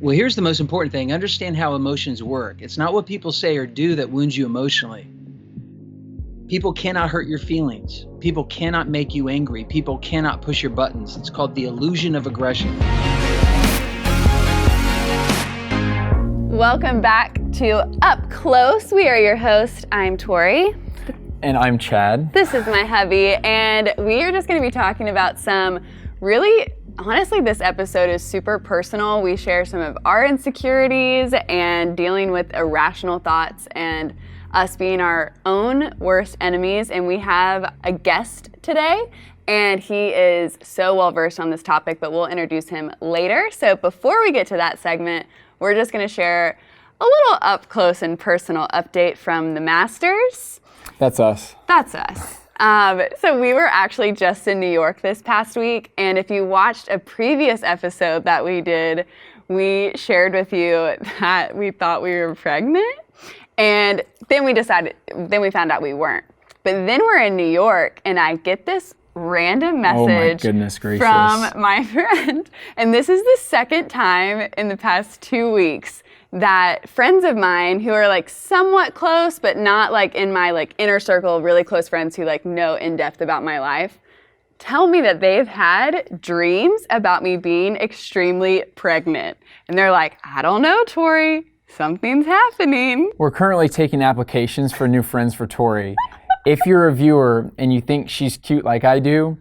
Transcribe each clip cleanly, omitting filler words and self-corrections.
Well, here's the most important thing. Understand how emotions work. It's not what people say or do that wounds you emotionally. People cannot hurt your feelings. People cannot make you angry. People cannot push your buttons. It's called the illusion of aggression. Welcome back to Up Close. We are your host. I'm Tori. And I'm Chad. This is my hubby, and we are just going to be talking about some really, honestly, this episode is super personal. We share some of our insecurities and dealing with irrational thoughts and us being our own worst enemies. And we have a guest today, and he is so well versed on this topic, but we'll introduce him later. So before we get to that segment, we're just going to share a little up close and personal update from the Masters. That's us. That's us. So we were actually just in New York this past week, and if you watched a previous episode that we did, we shared with you that we thought we were pregnant, and then we found out we weren't. But then we're in New York, and I get this random message from my friend, and this is the second time in the past 2 weeks that friends of mine who are like somewhat close, but not like in my like inner circle of really close friends who like know in depth about my life, tell me that they've had dreams about me being extremely pregnant. And they're like, I don't know, Tori, something's happening. We're currently taking applications for new friends for Tori. If you're a viewer and you think she's cute like I do,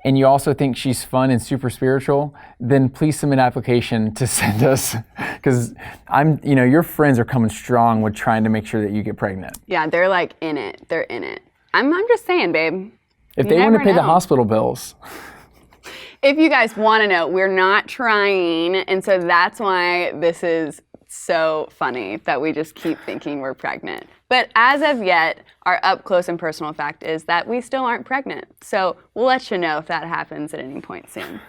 and you also think she's fun and super spiritual, then please submit an application to send us, because your friends are coming strong with trying to make sure that you get pregnant. Yeah, they're like in it. They're in it. I'm just saying, babe. If they want to pay the hospital bills. If you guys want to know, we're not trying, and so that's why this is so funny that we just keep thinking we're pregnant. But as of yet, our up close and personal fact is that we still aren't pregnant. So we'll let you know if that happens at any point soon.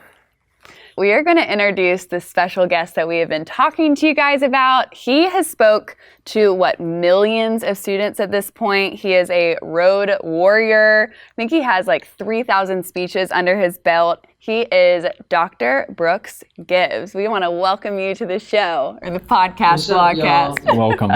We are going to introduce this special guest that we have been talking to you guys about. He has spoke to, millions of students at this point. He is a road warrior. I think he has like 3,000 speeches under his belt. He is Dr. Brooks Gibbs. We want to welcome you to the show, or the podcast vlogcast. Welcome.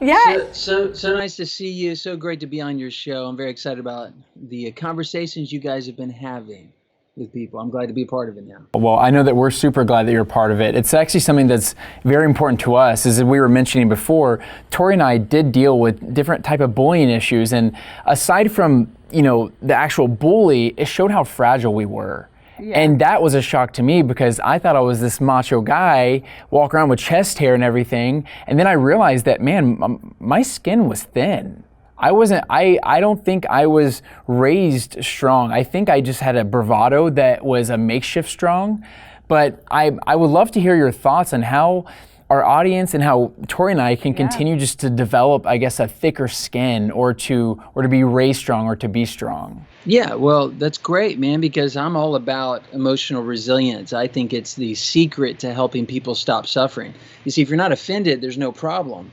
Yeah. So nice to see you. So great to be on your show. I'm very excited about the conversations you guys have been having with people. I'm glad to be a part of it now. Well, I know that we're super glad that you're a part of it. It's actually something that's very important to us. As we were mentioning before, Tori and I did deal with different type of bullying issues, and aside from the actual bully, it showed how fragile we were. Yeah. And that was a shock to me, because I thought I was this macho guy, walk around with chest hair and everything, and then I realized that, man, my skin was thin. I don't think I was raised strong. I think I just had a bravado that was a makeshift strong. But I would love to hear your thoughts on how our audience and how Tori and I can continue just to develop, I guess, a thicker skin, or to be raised strong, or to be strong. Yeah, well, that's great, man, because I'm all about emotional resilience. I think it's the secret to helping people stop suffering. You see, if you're not offended, there's no problem.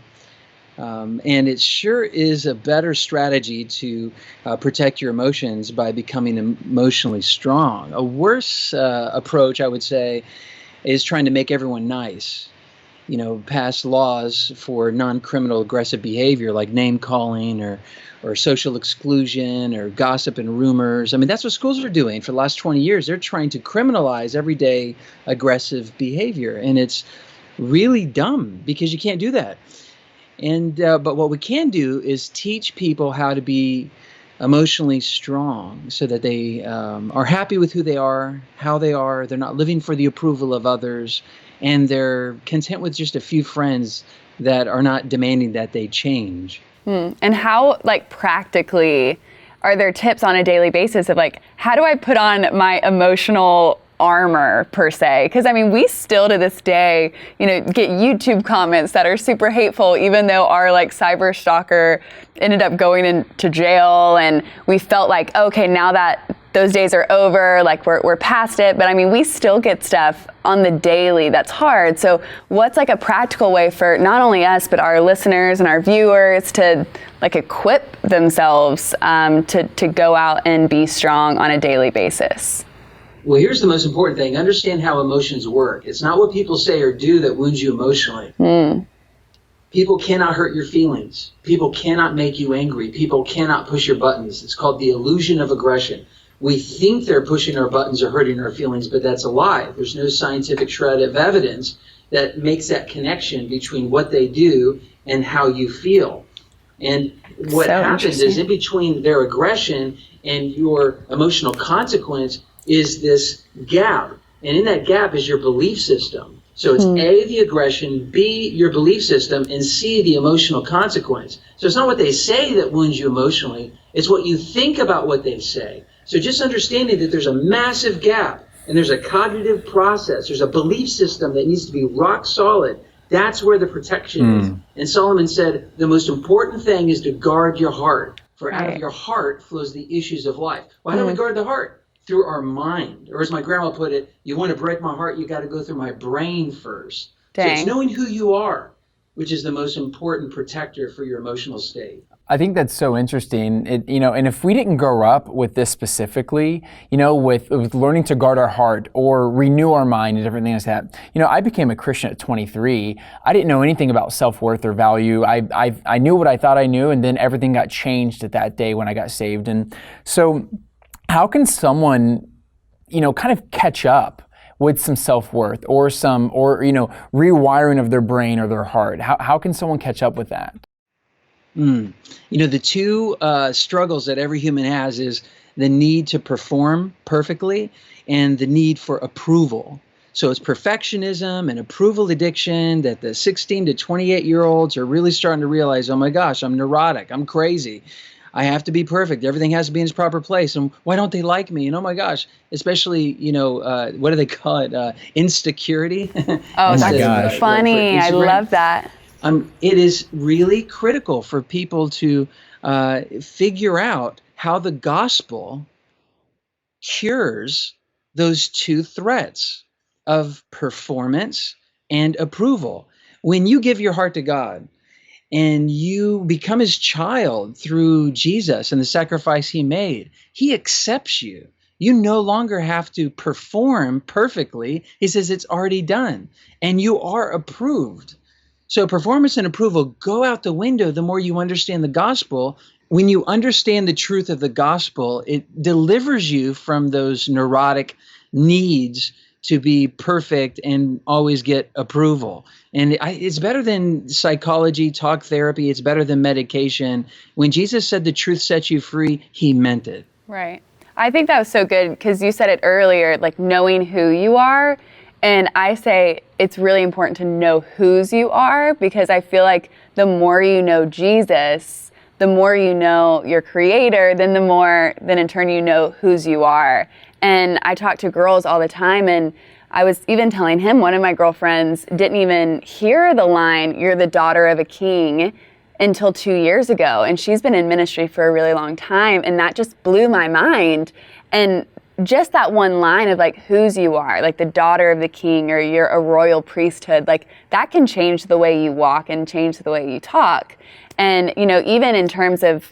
And it sure is a better strategy to protect your emotions by becoming emotionally strong. A worse approach, I would say, is trying to make everyone nice. Pass laws for non-criminal aggressive behavior like name-calling or social exclusion or gossip and rumors. I mean, that's what schools are doing for the last 20 years. They're trying to criminalize everyday aggressive behavior, and it's really dumb because you can't do that. And but what we can do is teach people how to be emotionally strong so that they are happy with who they are, how they are. They're not living for the approval of others, and they're content with just a few friends that are not demanding that they change. And how, practically, are there tips on a daily basis of, how do I put on my emotional armor, per se? Because, we still to this day, get YouTube comments that are super hateful, even though our, cyber stalker ended up going into jail, and we felt like, okay, now that those days are over, we're past it. But we still get stuff on the daily that's hard. So what's a practical way for not only us, but our listeners and our viewers to equip themselves to go out and be strong on a daily basis? Well, here's the most important thing. Understand how emotions work. It's not what people say or do that wounds you emotionally. People cannot hurt your feelings. People cannot make you angry. People cannot push your buttons. It's called the illusion of aggression. We think they're pushing our buttons or hurting our feelings, but that's a lie. There's no scientific shred of evidence that makes that connection between what they do and how you feel. And what happens is in between their aggression and your emotional consequence is this gap. And in that gap is your belief system. So it's A, the aggression, B, your belief system, and C, the emotional consequence. So it's not what they say that wounds you emotionally, it's what you think about what they say. So just understanding that there's a massive gap, and there's a cognitive process, there's a belief system that needs to be rock solid. That's where the protection is. And Solomon said, the most important thing is to guard your heart, for out of your heart flows the issues of life. Why do we guard the heart? Through our mind. Or as my grandma put it, you want to break my heart, you got to go through my brain first. So it's knowing who you are, which is the most important protector for your emotional state. I think that's so interesting. And if we didn't grow up with this specifically, with learning to guard our heart or renew our mind and different things like that. I became a Christian at 23. I didn't know anything about self-worth or value. I knew what I thought I knew, and then everything got changed at that day when I got saved. And so how can someone, kind of catch up with some self-worth or rewiring of their brain or their heart? How can someone catch up with that? The two struggles that every human has is the need to perform perfectly and the need for approval. So it's perfectionism and approval addiction that the 16 to 28-year-olds are really starting to realize, oh my gosh, I'm neurotic, I'm crazy. I have to be perfect. Everything has to be in its proper place. And why don't they like me? And oh my gosh, especially, what do they call it? Insecurity. Oh, that's funny. I love that. It is really critical for people to figure out how the gospel cures those two threats of performance and approval. When you give your heart to God, and you become his child through Jesus and the sacrifice he made, he accepts you. You no longer have to perform perfectly. He says it's already done, and you are approved. So performance and approval go out the window the more you understand the gospel. When you understand the truth of the gospel, it delivers you from those neurotic needs to be perfect and always get approval. And it's better than psychology, talk therapy. It's better than medication. When Jesus said the truth sets you free, he meant it. Right. I think that was so good because you said it earlier, like knowing who you are. And I say it's really important to know whose you are, because I feel like the more you know Jesus, the more you know your creator, then in turn you know whose you are. And I talk to girls all the time, and I was even telling him, one of my girlfriends didn't even hear the line, "You're the daughter of a king," until 2 years ago. And she's been in ministry for a really long time. And that just blew my mind. And just that one line of like whose you are, like the daughter of the king, or you're a royal priesthood, like that can change the way you walk and change the way you talk. And, even in terms of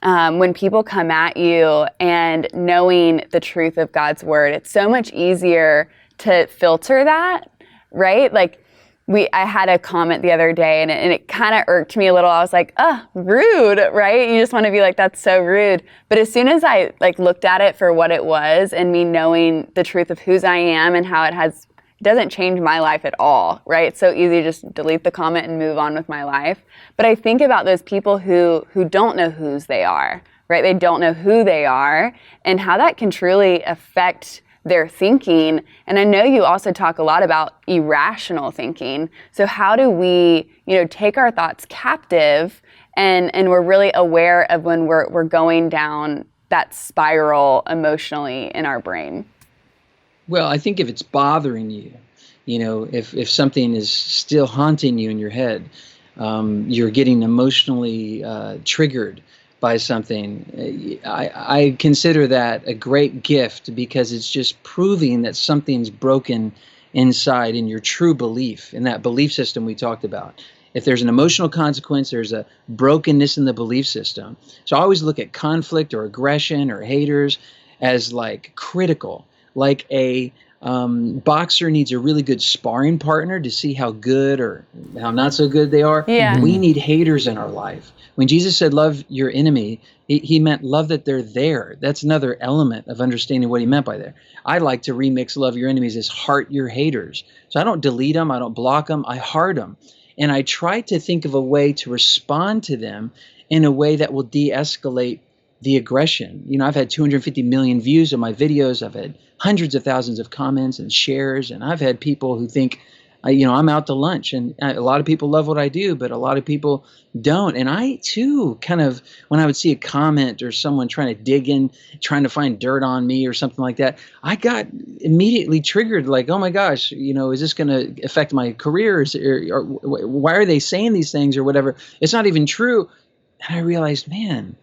when people come at you and knowing the truth of God's word, it's so much easier to filter that, right? Like I had a comment the other day and it kind of irked me a little. I was like, rude, right? You just want to be like, that's so rude. But as soon as I looked at it for what it was, and me knowing the truth of whose I am and how it doesn't change my life at all, right? It's so easy to just delete the comment and move on with my life. But I think about those people who don't know whose they are, right? They don't know who they are, and how that can truly affect their thinking. And I know you also talk a lot about irrational thinking. So how do we, take our thoughts captive and we're really aware of when we're going down that spiral emotionally in our brain? Well, I think if it's bothering you, if something is still haunting you in your head, you're getting emotionally triggered by something, I consider that a great gift, because it's just proving that something's broken inside in your true belief, in that belief system we talked about. If there's an emotional consequence, there's a brokenness in the belief system. So I always look at conflict or aggression or haters as like critical. like a boxer needs a really good sparring partner to see how good or how not so good they are. Yeah. We need haters in our life. When Jesus said, love your enemy, he meant love that they're there. That's another element of understanding what he meant by there. I like to remix love your enemies as heart your haters. So I don't delete them. I don't block them. I heart them. And I try to think of a way to respond to them in a way that will de-escalate the aggression. You know, I've had 250 million views of my videos. I've had hundreds of thousands of comments and shares. And I've had people who think, I'm out to lunch. And a lot of people love what I do, but a lot of people don't. And I, too, kind of, when I would see a comment or someone trying to dig in, trying to find dirt on me or something like that, I got immediately triggered, like, oh, my gosh, is this going to affect my career? Or why are they saying these things or whatever? It's not even true. And I realized, man,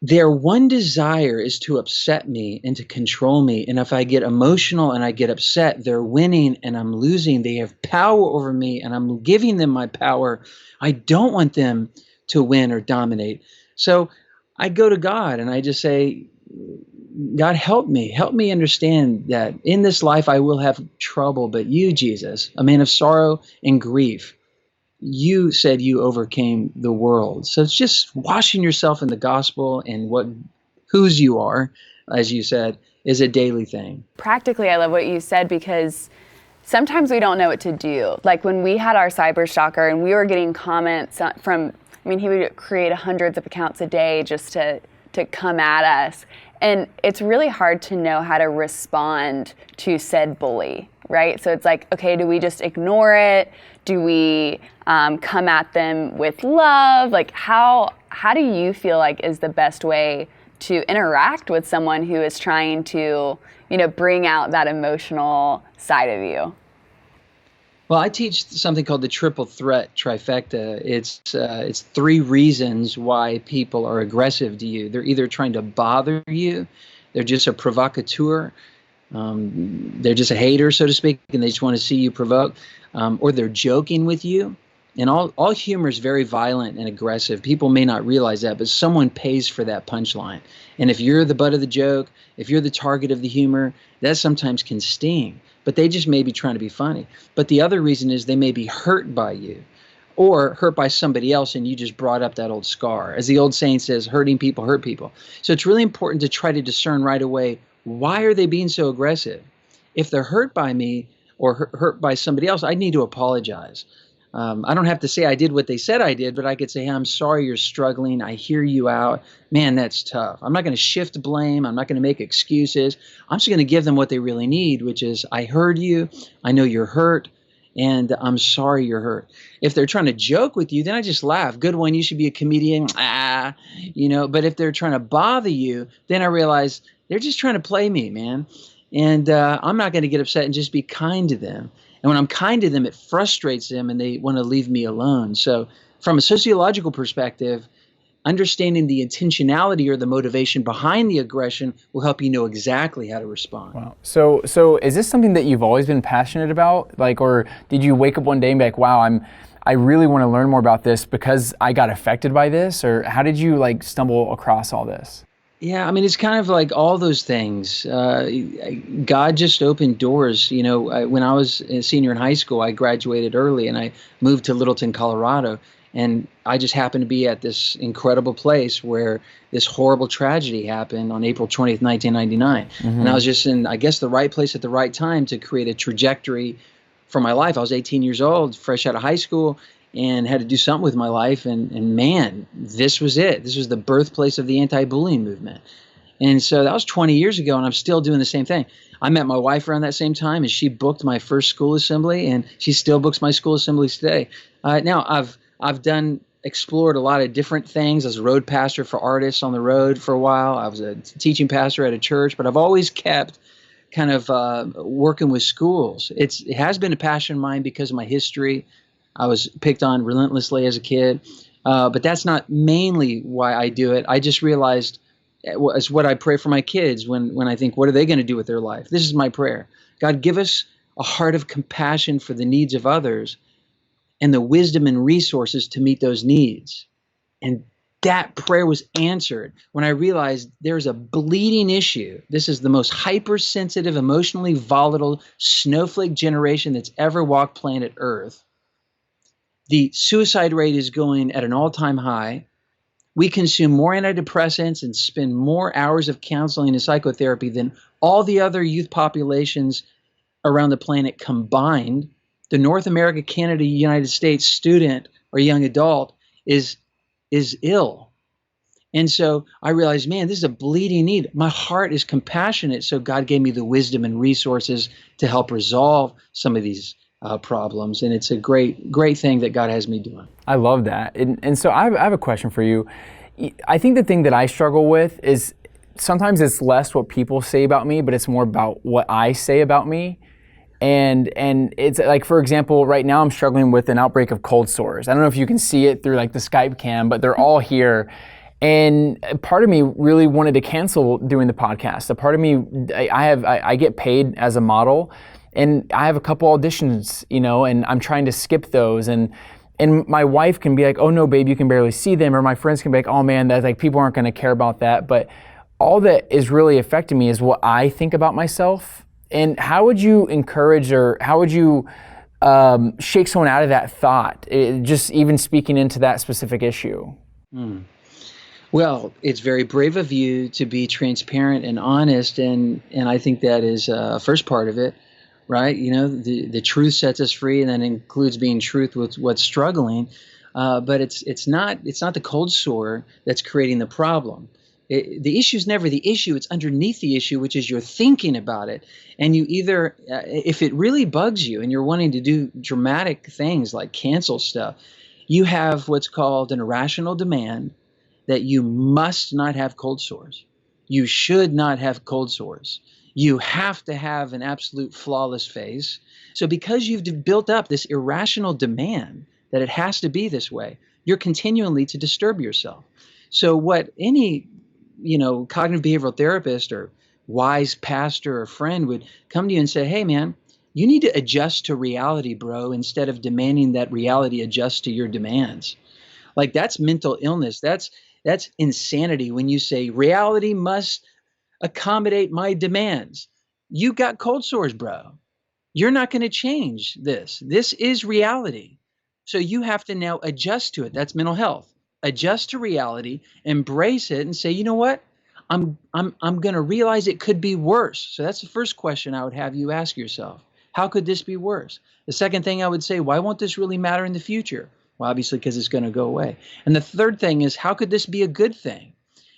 their one desire is to upset me and to control me. And if I get emotional and I get upset, they're winning and I'm losing. They have power over me and I'm giving them my power. I don't want them to win or dominate. So I go to God and I just say, God, help me understand that in this life I will have trouble, but you, Jesus, a man of sorrow and grief, you said you overcame the world. So it's just washing yourself in the gospel and whose you are, as you said, is a daily thing. Practically, I love what you said, because sometimes we don't know what to do. Like when we had our cyber stalker and we were getting comments from, he would create hundreds of accounts a day just to come at us. And it's really hard to know how to respond to said bully, right? So it's like, okay, do we just ignore it? Do we come at them with love? Like how do you feel like is the best way to interact with someone who is trying to, bring out that emotional side of you? Well, I teach something called the triple threat trifecta. It's 3 reasons why people are aggressive to you. They're either trying to bother you, they're just a provocateur, they're just a hater, so to speak, and they just want to see you provoke, or they're joking with you. And all humor is very violent and aggressive. People may not realize that, but someone pays for that punchline. And if you're the butt of the joke, if you're the target of the humor, that sometimes can sting. But they just may be trying to be funny. But the other reason is they may be hurt by you or hurt by somebody else, and you just brought up that old scar. As the old saying says, hurting people hurt people. So it's really important to try to discern right away, why are they being so aggressive? If they're hurt by me or hurt by somebody else, I need to apologize. I don't have to say I did what they said I did, but I could say, hey, I'm sorry you're struggling. I hear you out. Man, that's tough. I'm not going to shift blame. I'm not going to make excuses. I'm just going to give them what they really need, which is, I heard you. I know you're hurt, and I'm sorry you're hurt. If they're trying to joke with you, then I just laugh. Good one. You should be a comedian. But if they're trying to bother you, then I realize they're just trying to play me, man. And I'm not going to get upset and just be kind to them. And when I'm kind to them, it frustrates them and they want to leave me alone. So from a sociological perspective, understanding the intentionality or the motivation behind the aggression will help you know exactly how to respond. Wow. So is this something that you've always been passionate about? Like, or did you wake up one day and be like, wow, I really want to learn more about this because I got affected by this? Or how did you stumble across all this? Yeah, it's kind of like all those things. God just opened doors. When I was a senior in high school, I graduated early and I moved to Littleton, Colorado. And I just happened to be at this incredible place where this horrible tragedy happened on April 20th, 1999. Mm-hmm. And I was just in, I guess, the right place at the right time to create a trajectory for my life. I was 18 years old, fresh out of high school, and had to do something with my life. And man, this was it. This was the birthplace of the anti-bullying movement. And so that was 20 years ago, and I'm still doing the same thing. I met my wife around that same time, and she booked my first school assembly, and she still books my school assemblies today. Now, I've explored a lot of different things. I was a road pastor for artists on the road for a while. I was a teaching pastor at a church, but I've always kept kind of working with schools. It has been a passion of mine because of my history. I was picked on relentlessly as a kid, but that's not mainly why I do it. I just realized it's what I pray for my kids when I think, what are they going to do with their life? This is my prayer. God, give us a heart of compassion for the needs of others and the wisdom and resources to meet those needs. And that prayer was answered when I realized there's a bleeding issue. This is the most hypersensitive, emotionally volatile snowflake generation that's ever walked planet Earth. The suicide rate is going at an all-time high. We consume more antidepressants and spend more hours of counseling and psychotherapy than all the other youth populations around the planet combined. The North America, Canada, United States student or young adult is ill. And so I realized, man, this is a bleeding need. My heart is compassionate. So God gave me the wisdom and resources to help resolve some of these problems. And it's a great thing that God has me doing. I love that. And so I have a question for you. I think the thing that I struggle with is sometimes it's less what people say about me, but it's more about what I say about me. And it's like, for example, right now I'm struggling with an outbreak of cold sores. I don't know if you can see it through like the Skype cam, but they're all here. And part of me really wanted to cancel doing the podcast. A part of me, I get paid as a model, and I have a couple auditions, and I'm trying to skip those. And my wife can be like, oh no, babe, you can barely see them. Or my friends can be like, oh man, that's like, people aren't going to care about that. But all that is really affecting me is what I think about myself. And how would you encourage, or how would you shake someone out of that thought, just even speaking into that specific issue? Well, it's very brave of you to be transparent and honest, and I think that is first part of it, right? The truth sets us free, and that includes being truth with what's struggling. But it's not the cold sore that's creating the problem. The issue is never the issue. It's underneath the issue, which is you're thinking about it. And you either, if it really bugs you and you're wanting to do dramatic things like cancel stuff, you have what's called an irrational demand that you must not have cold sores. You should not have cold sores. You have to have an absolute flawless face. So because you've built up this irrational demand that it has to be this way, you're continually to disturb yourself. So what any cognitive behavioral therapist or wise pastor or friend would come to you and say, hey man, you need to adjust to reality, bro, instead of demanding that reality adjust to your demands. Like that's mental illness. That's insanity when you say reality must accommodate my demands. You got cold sores, bro. You're not going to change this. This is reality. So you have to now adjust to it. That's mental health. Adjust to reality, embrace it, and say, you know what? I'm going to realize it could be worse. So that's the first question I would have you ask yourself. How could this be worse? The second thing I would say, why won't this really matter in the future? Well, obviously because it's going to go away. And the third thing is, how could this be a good thing?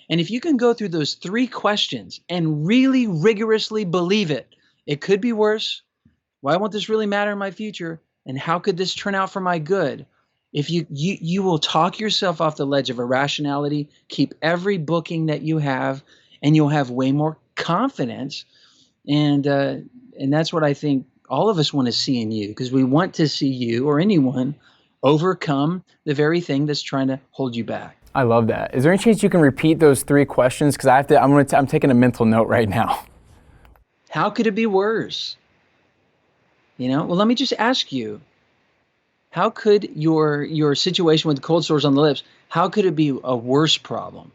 And if you can go through those three questions and really rigorously believe it, it could be worse. Why won't this really matter in my future? And how could this turn out for my good? If you will talk yourself off the ledge of irrationality, keep every booking that you have, and you'll have way more confidence. And that's what I think all of us want to see in you, because we want to see you or anyone overcome the very thing that's trying to hold you back. I love that. Is there any chance you can repeat those three questions? Because I'm taking a mental note right now. How could it be worse? Well, let me just ask you. How could your situation with cold sores on the lips, how could it be a worse problem?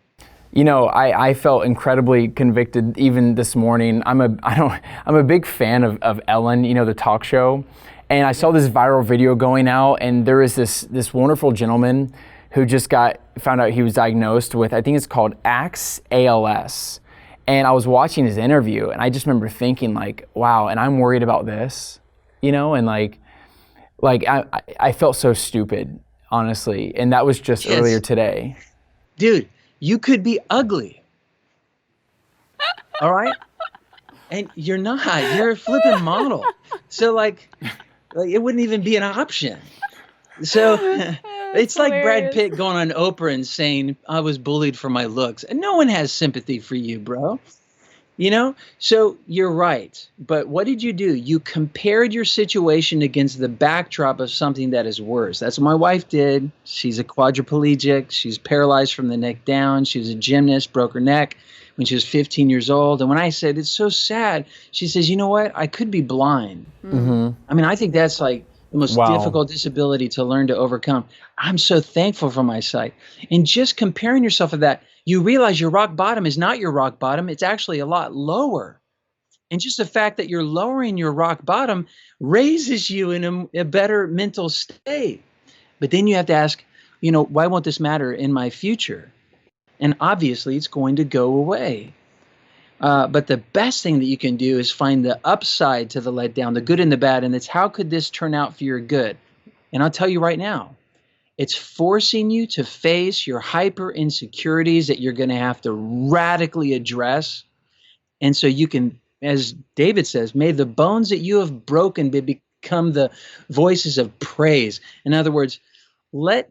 I felt incredibly convicted even this morning. I'm a big fan of Ellen, the talk show. And I saw this viral video going out, and there is this wonderful gentleman who just found out he was diagnosed with, I think it's called ALS. And I was watching his interview, and I just remember thinking like, wow, and I'm worried about this, and like I felt so stupid, honestly. And that was just earlier today. Dude, you could be ugly. All right? And you're not. You're a flipping model. So like it wouldn't even be an option. So it's like Brad Pitt going on Oprah and saying, I was bullied for my looks. And no one has sympathy for you, bro. So you're right. But what did you do? You compared your situation against the backdrop of something that is worse. That's what my wife did. She's a quadriplegic. She's paralyzed from the neck down. She was a gymnast, broke her neck when she was 15 years old. And when I said, it's so sad, she says, you know what? I could be blind. Mm-hmm. I mean, I think that's like the most Wow. difficult disability to learn to overcome. I'm so thankful for my sight. And just comparing yourself to that, you realize your rock bottom is not your rock bottom. It's actually a lot lower. And just the fact that you're lowering your rock bottom raises you in a better mental state. But then you have to ask, why won't this matter in my future? And obviously, it's going to go away. But the best thing that you can do is find the upside to the letdown, the good and the bad. And it's how could this turn out for your good? And I'll tell you right now, it's forcing you to face your hyper insecurities that you're going to have to radically address. And so you can, as David says, may the bones that you have broken become the voices of praise. In other words, let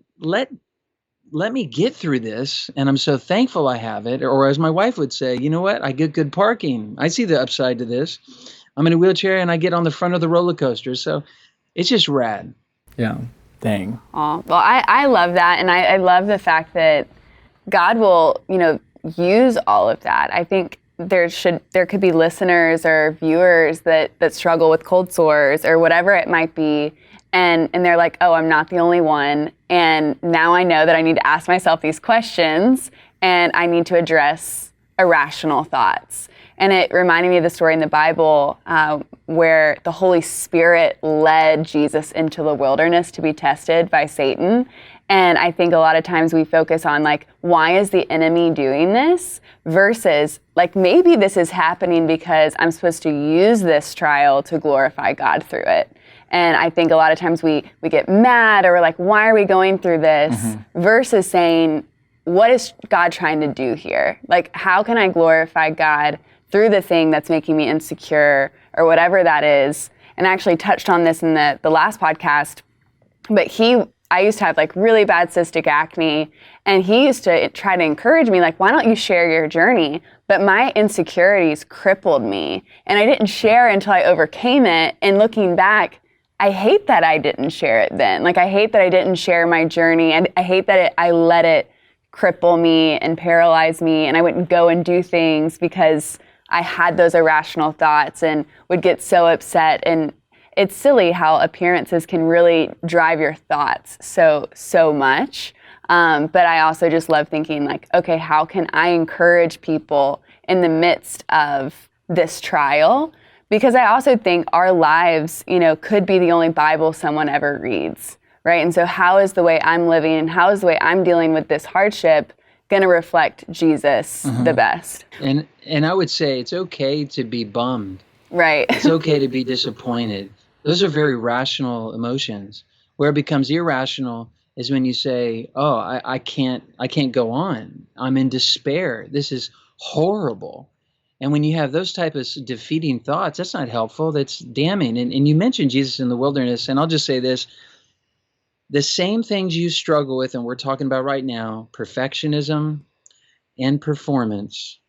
me get through this, and I'm so thankful I have it. Or as my wife would say, you know what? I get good parking. I see the upside to this. I'm in a wheelchair, and I get on the front of the roller coaster. So it's just rad. Yeah. Dang. Oh, well, I love that, and I love the fact that God will, use all of that. I think there could be listeners or viewers that struggle with cold sores or whatever it might be, and they're like, oh, I'm not the only one, and now I know that I need to ask myself these questions, and I need to address irrational thoughts. And it reminded me of the story in the Bible where the Holy Spirit led Jesus into the wilderness to be tested by Satan. And I think a lot of times we focus on why is the enemy doing this versus maybe this is happening because I'm supposed to use this trial to glorify God through it. And I think a lot of times we get mad or we're like, why are we going through this? Versus saying, what is God trying to do here? How can I glorify God through the thing that's making me insecure or whatever that is? And I actually touched on this in the last podcast, but I used to have really bad cystic acne, and he used to try to encourage me, why don't you share your journey? But my insecurities crippled me, and I didn't share until I overcame it. And looking back, I hate that I didn't share it then. I hate that I didn't share my journey, and I hate that I let it cripple me and paralyze me, and I wouldn't go and do things because I had those irrational thoughts and would get so upset. And it's silly how appearances can really drive your thoughts so much. But I also just love thinking okay, how can I encourage people in the midst of this trial? Because I also think our lives, could be the only Bible someone ever reads, right? And so how is the way I'm living and how is the way I'm dealing with this hardship going to reflect Jesus the best? And I would say it's okay to be bummed. Right. It's okay to be disappointed. Those are very rational emotions. Where it becomes irrational is when you say, oh, I can't go on. I'm in despair. This is horrible. And when you have those type of defeating thoughts, that's not helpful. That's damning. And you mentioned Jesus in the wilderness, and I'll just say this. The same things you struggle with, and we're talking about right now, perfectionism and performance.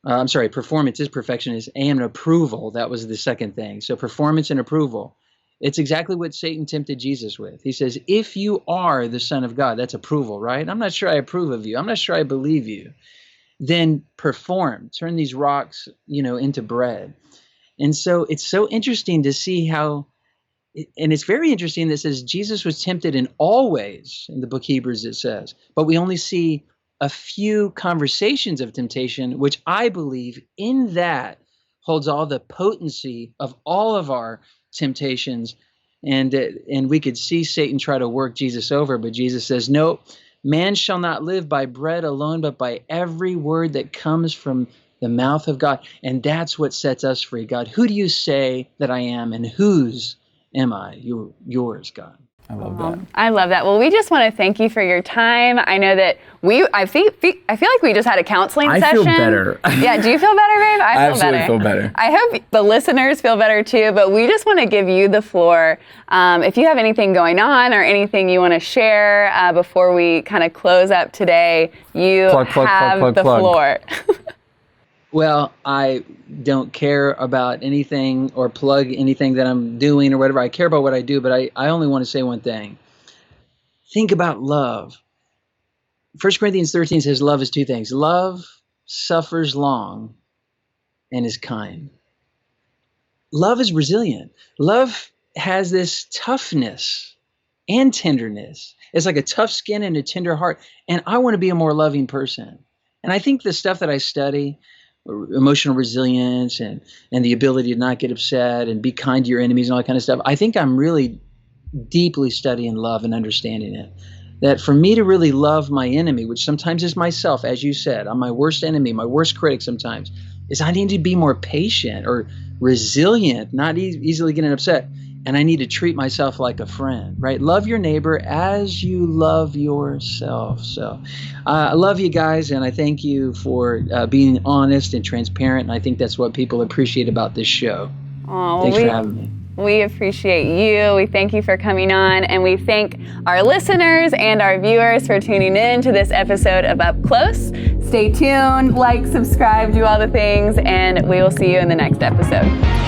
Performance is perfectionism and approval. That was the second thing. So performance and approval. It's exactly what Satan tempted Jesus with. He says, if you are the Son of God, that's approval, right? I'm not sure I approve of you. I'm not sure I believe you. Then perform. Turn these rocks, into bread. And so it's so interesting to see how, and it's very interesting that it says Jesus was tempted in all ways. In the book Hebrews it says, but we only see a few conversations of temptation, which I believe in that holds all the potency of all of our temptations. And we could see Satan try to work Jesus over, but Jesus says, no, man shall not live by bread alone, but by every word that comes from the mouth of God. And that's what sets us free. God, who do you say that I am, and whose am I? Yours, God. I love that. I love that. Well, we just want to thank you for your time. I know that I feel like we just had a counseling session. I feel better. Yeah, do you feel better, babe? I absolutely feel better. I hope the listeners feel better too, but we just want to give you the floor. If you have anything going on or anything you want to share before we kind of close up today, you have the floor. Well, I don't care about anything or plug anything that I'm doing or whatever. I care about what I do, but I only want to say one thing. Think about love. 1 Corinthians 13 says love is two things. Love suffers long and is kind. Love is resilient. Love has this toughness and tenderness. It's like a tough skin and a tender heart. And I want to be a more loving person. And I think the stuff that I study, emotional resilience and the ability to not get upset and be kind to your enemies and all that kind of stuff, I think I'm really deeply studying love and understanding it. That for me to really love my enemy, which sometimes is myself, as you said, I'm my worst enemy, my worst critic sometimes, is I need to be more patient or resilient, not easily getting upset. And I need to treat myself like a friend, right? Love your neighbor as you love yourself. So I love you guys, and I thank you for being honest and transparent. And I think that's what people appreciate about this show. Oh, Thanks for having me. We appreciate you. We thank you for coming on, and we thank our listeners and our viewers for tuning in to this episode of Up Close. Stay tuned, like, subscribe, do all the things, and we will see you in the next episode.